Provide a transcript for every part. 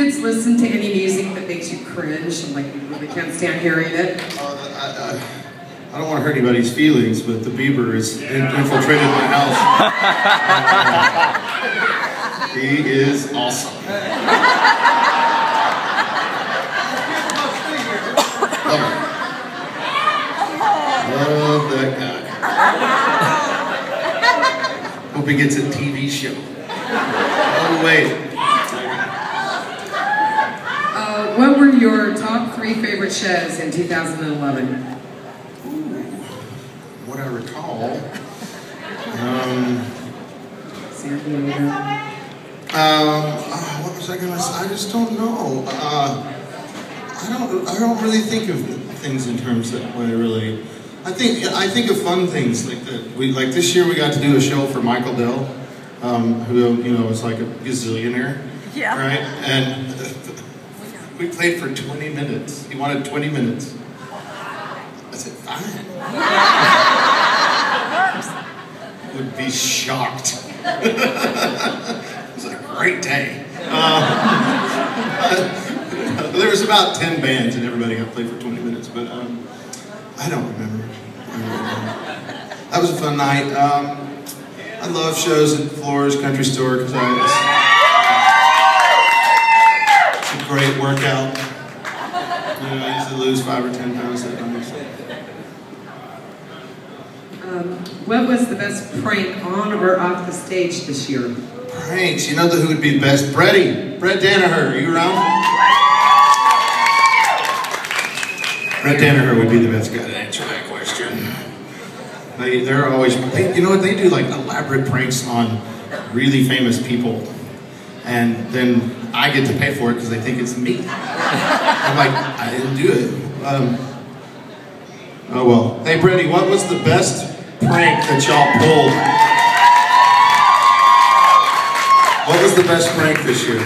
kids listen to any music that makes you cringe, like you really can't stand hearing it? I don't want to hurt anybody's feelings, but the Bieber has infiltrated my house. He is awesome. Love that guy. Hope he gets a TV show. Oh, wait. What were your top 3 favorite shows in 2011? What I recall, what was I gonna say? I just don't know. I don't really think of things in terms that way. Really, I think of fun things like that. Like this year we got to do a show for Michael Dell, who is like a gazillionaire, yeah, right? And we played for 20 minutes. He wanted 20 minutes. I said, fine. Would be shocked. It was a great day. There was about 10 bands and everybody got played for 20 minutes, but I don't remember. That was a fun night. I love shows at Flora's Country Store because it's a great workout. I used to lose 5 or 10 pounds that night. What was the best prank on or off the stage this year? Pranks, you know who would be the best? Brett Danaher, are you around? Brett Danaher would be the best guy to answer that question. They're always, you know what, they do like elaborate pranks on really famous people. And then I get to pay for it because they think it's me. I'm like, I didn't do it. Oh well. Hey Brady, what was the best prank that y'all pulled? What was the best prank this year?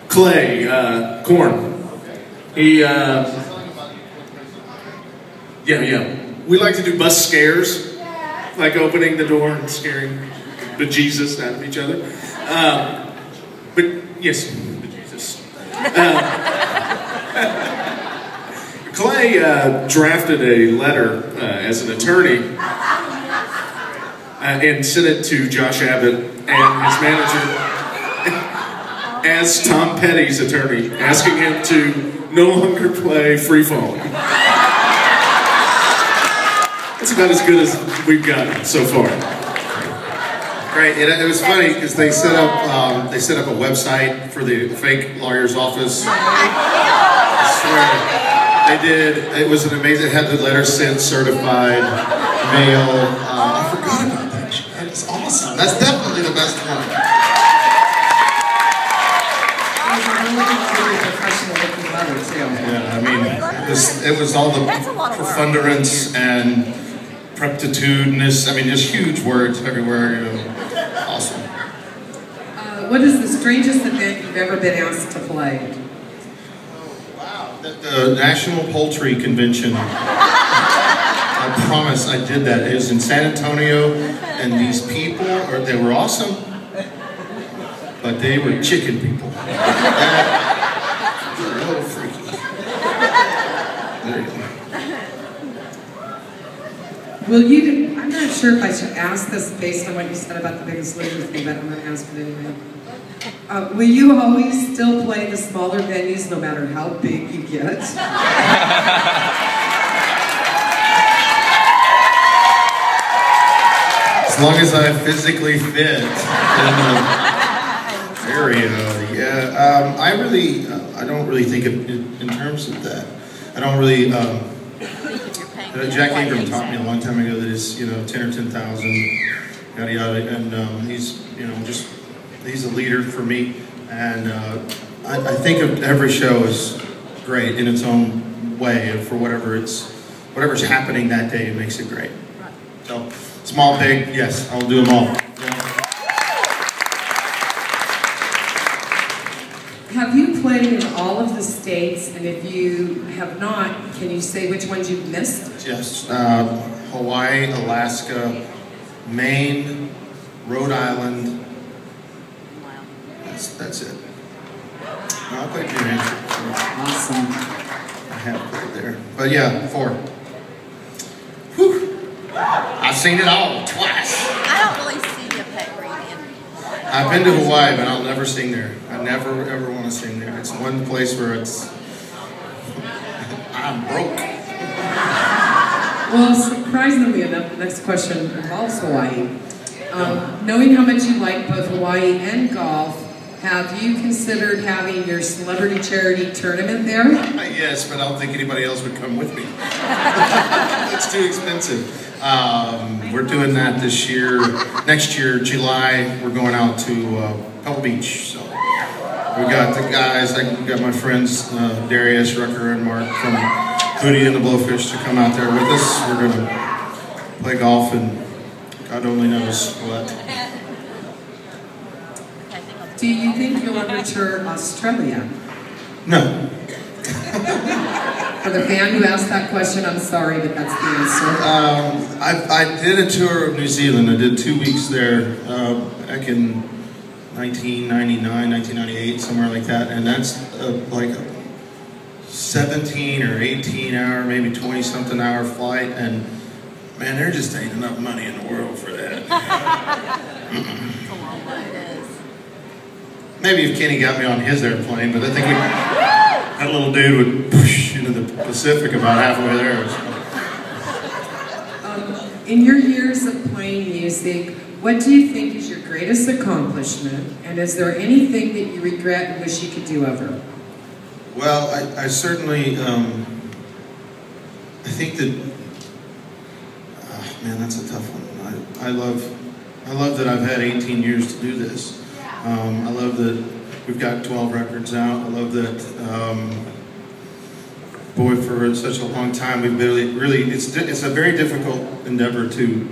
Clay, Korn. He, yeah. We like to do bus scares, like opening the door and scaring bejesus out of each other. But yes, bejesus. Clay drafted a letter as an attorney and sent it to Josh Abbott and his manager as Tom Petty's attorney, asking him to no longer play Free Falling. That's about as good as we've gotten so far. Right, it was funny because they set up a website for the fake lawyer's office. I swear, they did. It was an amazing. It had the letter sent, certified, mail. I forgot about that. That's awesome. That's definitely the best one. Yeah, I mean, it was all the preponderance and preptitudinous. I mean, just huge words everywhere. Awesome. What is the strangest event you've ever been asked to play? Wow, the National Poultry Convention. I promise I did that. It was in San Antonio, and these people, they were awesome, but they were chicken people. They're a little freaky. There you go. Will you, I'm not sure if I should ask this based on what you said about the Biggest Loser thing, but I'm going to ask it anyway. Will you always still play the smaller venues no matter how big you get? As long as I physically fit in the area, yeah. I don't really think of it in terms of that. I don't really, Jack Ingram taught me a long time ago that it's, 10 or 10,000, yada yada, and he's, he's a leader for me, and I think of every show as great in its own way, and for whatever's happening that day, it makes it great. So, small, big, yes, I'll do them all. Yeah. Have you played in all of the states, and if you have not, can you say which ones you've missed? Yes, Hawaii, Alaska, Maine, Rhode Island, That's it. No, I played New Hampshire before. Awesome. I have played there. But yeah, 4. Whew. I've seen it all twice. I don't really see a pet reading. I've been to Hawaii, but I'll never sing there. I never ever want to sing there. It's one place where I'm broke. Well, surprisingly enough, the next question involves Hawaii. Knowing how much you like both Hawaii and golf, have you considered having your celebrity charity tournament there? Yes, but I don't think anybody else would come with me. It's too expensive. We're doing that this year. Next year, July, we're going out to Pebble Beach. So we got the guys, we got my friends Darius, Rucker, and Mark from Hootie and the Blowfish to come out there with us. We're going to play golf and God only knows what. Do you think you'll ever tour Australia? No. For the fan who asked that question, I'm sorry, but that's the answer. I did a tour of New Zealand. I did 2 weeks there back in 1999, 1998, somewhere like that. And that's like a 17 or 18 hour, maybe 20 something hour flight. And man, there just ain't enough money in the world for that. Maybe if Kenny got me on his airplane, but I think that little dude would push into the Pacific about halfway there. So. In your years of playing music, what do you think is your greatest accomplishment? And is there anything that you regret and wish you could do over? Well, I certainly, I think that, man, that's a tough one. I love that I've had 18 years to do this. I love that we've got 12 records out. I love that, boy, for such a long time, we've really, it's a very difficult endeavor to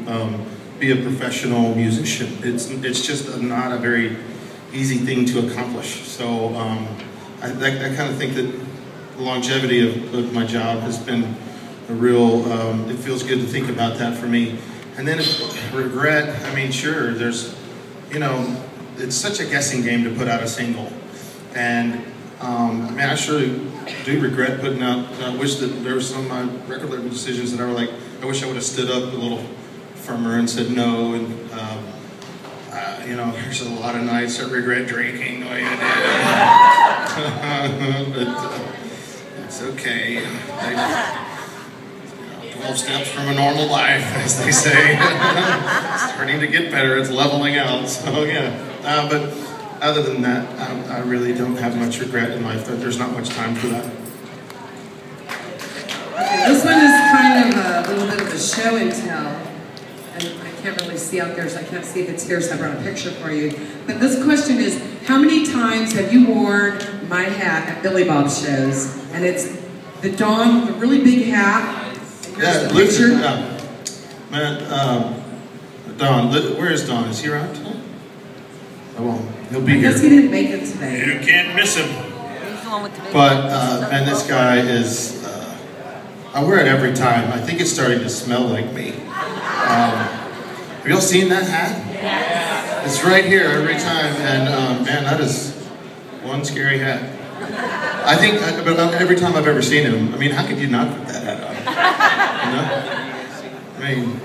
be a professional musician. It's just not a very easy thing to accomplish. So I kind of think that the longevity of my job has been a real, it feels good to think about that for me. And then regret, I mean, sure, there's, you know, it's such a guessing game to put out a single. And I mean, I sure do regret putting out, I wish that there were some of my record label decisions that I were like, I wish I would have stood up a little firmer and said no. And, you know, there's a lot of nights I regret drinking the way I did. But it's okay. 12 steps from a normal life, as they say. It's starting to get better, it's leveling out, so yeah. But other than that, I really don't have much regret in life. There's not much time for that. Okay, this one is kind of a little bit of a show and tell. And I can't really see out there, so I can't see the tears. I brought a picture for you. But this question is, how many times have you worn my hat at Billy Bob's shows? And it's the Don, the really big hat. Yeah, the picture. Man, Don, where is Don? Is he around tonight? Oh, well, he'll be here. I guess he didn't make it today. You can't miss him. He's the one with the big But, man, this guy is, I wear it every time. I think it's starting to smell like me. Have y'all seen that hat? Yes. It's right here every time, and man, that is one scary hat. I think, but every time I've ever seen him, I mean, how could you not put that hat on? You know? I mean,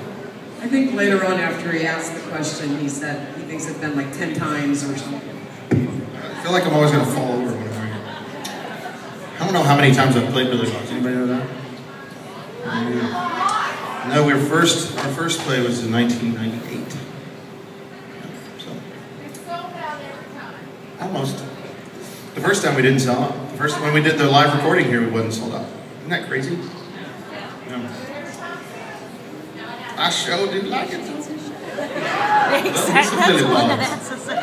I think later on after he asked the question, he said he thinks it's been like 10 times or something. I feel like I'm always going to fall over when I'm wearing it. I don't know how many times I've played Billy Bob's. Anybody know that? No, our first play was in 1998. So, almost. The first time we didn't sell out. When we did the live recording here, we wasn't sold out. Isn't that crazy? Yeah. I sure did like it. That's one that answers the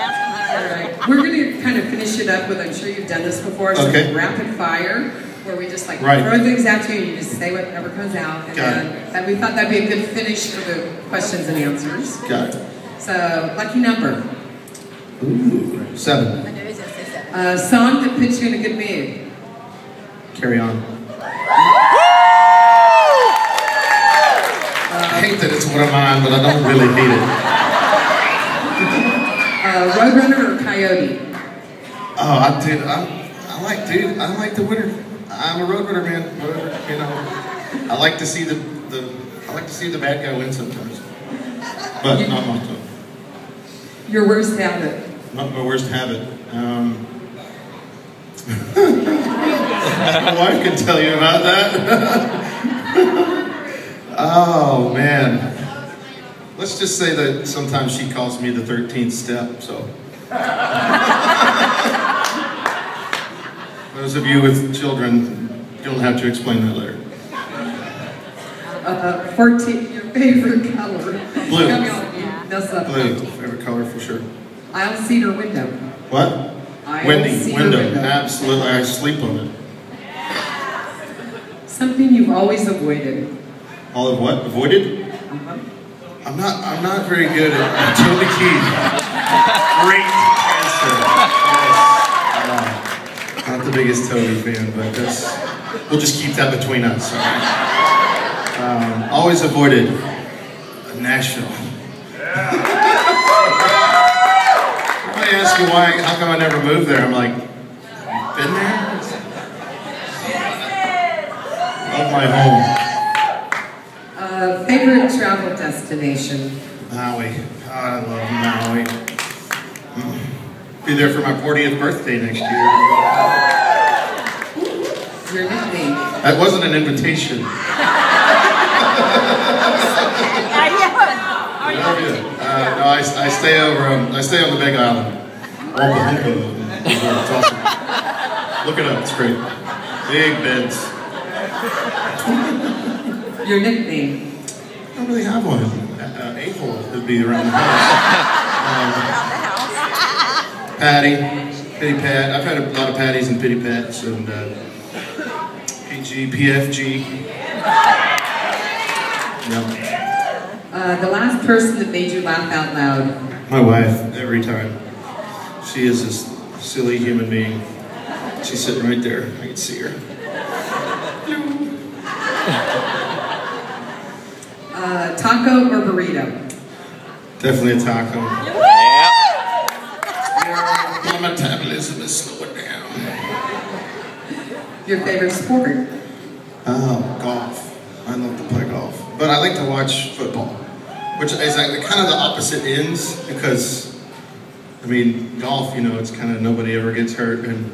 All right, we're going to kind of finish it up with, I'm sure you've done this before, so okay. Rapid fire, where we just like right. throw things at you and you just say whatever comes out. And then we thought that'd be a good finish for the questions and answers. Got it. So, lucky number. Ooh, 7. I knew he was going to say 7. Song that puts you in a good mood. Carry On. I hate that it's one of mine, but I don't really hate it. Roadrunner or Coyote? I like the winter. I'm a road runner, man. Whatever, you know. I like to see the bad guy win sometimes, but not most of them. Your worst habit? Not my worst habit. My wife can tell you about that. Oh man. Let's just say that sometimes she calls me the 13th step, so. Those of you with children, you'll have to explain that later. 14, your favorite color? Blue. Blue, favorite color for sure. Aisle seat or window? What? Window, absolutely, I sleep on it. Something you've always avoided? All of what? Avoided? I'm not very good at Toby Keith. Great answer. Yes. Not the biggest Toby fan, but we'll just keep that between us. All right? Always avoided Nashville. Everybody asks me how come I never moved there. I'm like, been there? Love my home. Favorite travel destination? Maui. I love Maui. Be there for my 40th birthday next year. Your nickname? That wasn't an invitation. No, I stay over. I stay on the Big Island. Look it up. It's great. Big beds. Your nickname? I don't really have one. A-hole would be around the house. Patty, Pitty Pat. I've had a lot of Patties and Pitty Pats and PG, PFG. Yep. The last person that made you laugh out loud? My wife, every time. She is this silly human being. She's sitting right there. I can see her. Taco or burrito? Definitely a taco. Yeah. My metabolism is slowing down. Your favorite sport? Oh, golf. I love to play golf. But I like to watch football, which is kind of the opposite ends because, I mean, golf, you know, it's kind of nobody ever gets hurt. And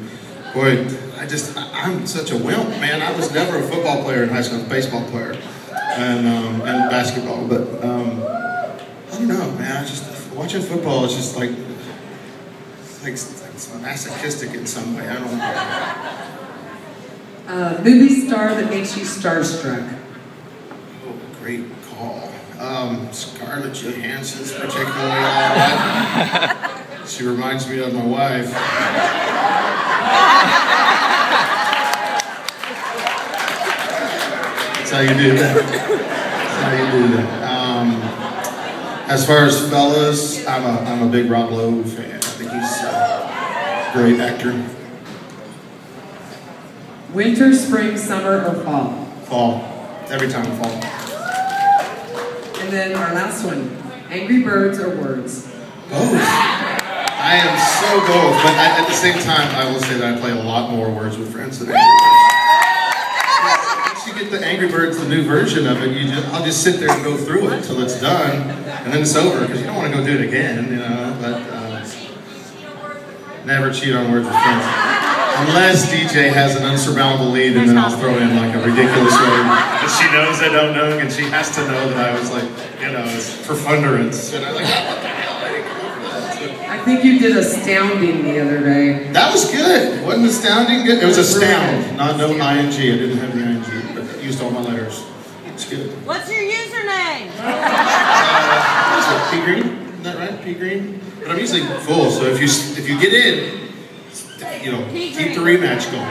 boy, I'm such a wimp, man. I was never a football player in high school. I was a baseball player. And basketball, but I don't know, man. Watching football is just like it's masochistic in some way. I don't know. Movie star that makes you starstruck? Oh, great call. Scarlett Johansson's particularly. She reminds me of my wife. That's how you do that. That's how you do that. As far as fellas, I'm a big Rob Lowe fan. I think he's a great actor. Winter, spring, summer, or fall? Fall. Every time fall. And then our last one. Angry Birds or words? Both. I am so both, but at the same time, I will say that I play a lot more Words with Friends than Angry Birds. Once you get the Angry Birds, the new version of it, I'll just sit there and go through it until it's done, and then it's over, because you don't want to go do it again, you know, but never cheat on Words with Friends. Unless DJ has an unsurmountable lead, and then I'll throw in like a ridiculous word that she knows I don't know, and she has to know that I was like, you know, it's preponderance. And I'm like, what the hell? I didn't come for that. So, I think you did astounding the other day. that was good. Wasn't astounding good? It was astound, not no ing. I didn't have the ing, but I used all my letters. It's good. What's your username? What is it? P Green? Isn't that right? P Green? But I'm usually full, so if you get in, you know, keep the rematch going.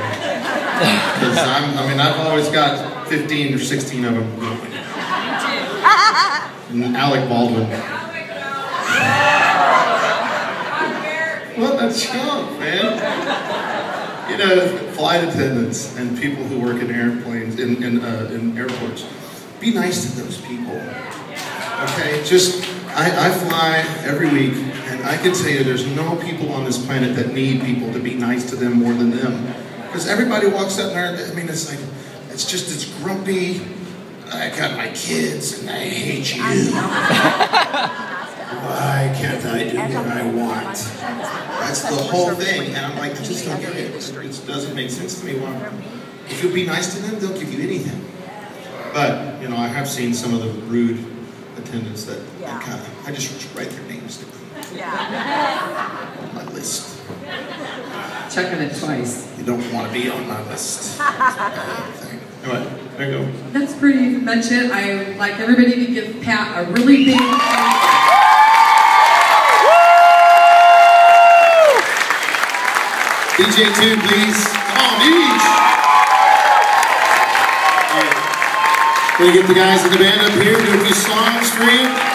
Because I've always got 15 or 16 of them going. And Alec Baldwin. What a chump, man. You know, flight attendants and people who work in airplanes, in airports, be nice to those people. Okay, I fly every week, and I can tell you there's no people on this planet that need people to be nice to them more than them. Because everybody walks up there, I mean, it's like, it's grumpy. I got my kids and I hate you. Why can't I do what I want? That's the whole thing. And I'm like, I just don't get it. It doesn't make sense to me. Well, if you'll be nice to them, they'll give you anything. But, you know, I have seen some of the rude attendants that kind of, I just write their names down. On my list. Checking it twice. You don't want to be on my list. Anyway, there you go. That's pretty much it. I would like everybody to give Pat a really big DJ 2, please. Come on, Beach. All right. We're going to get the guys in the band up here, do a few songs for you.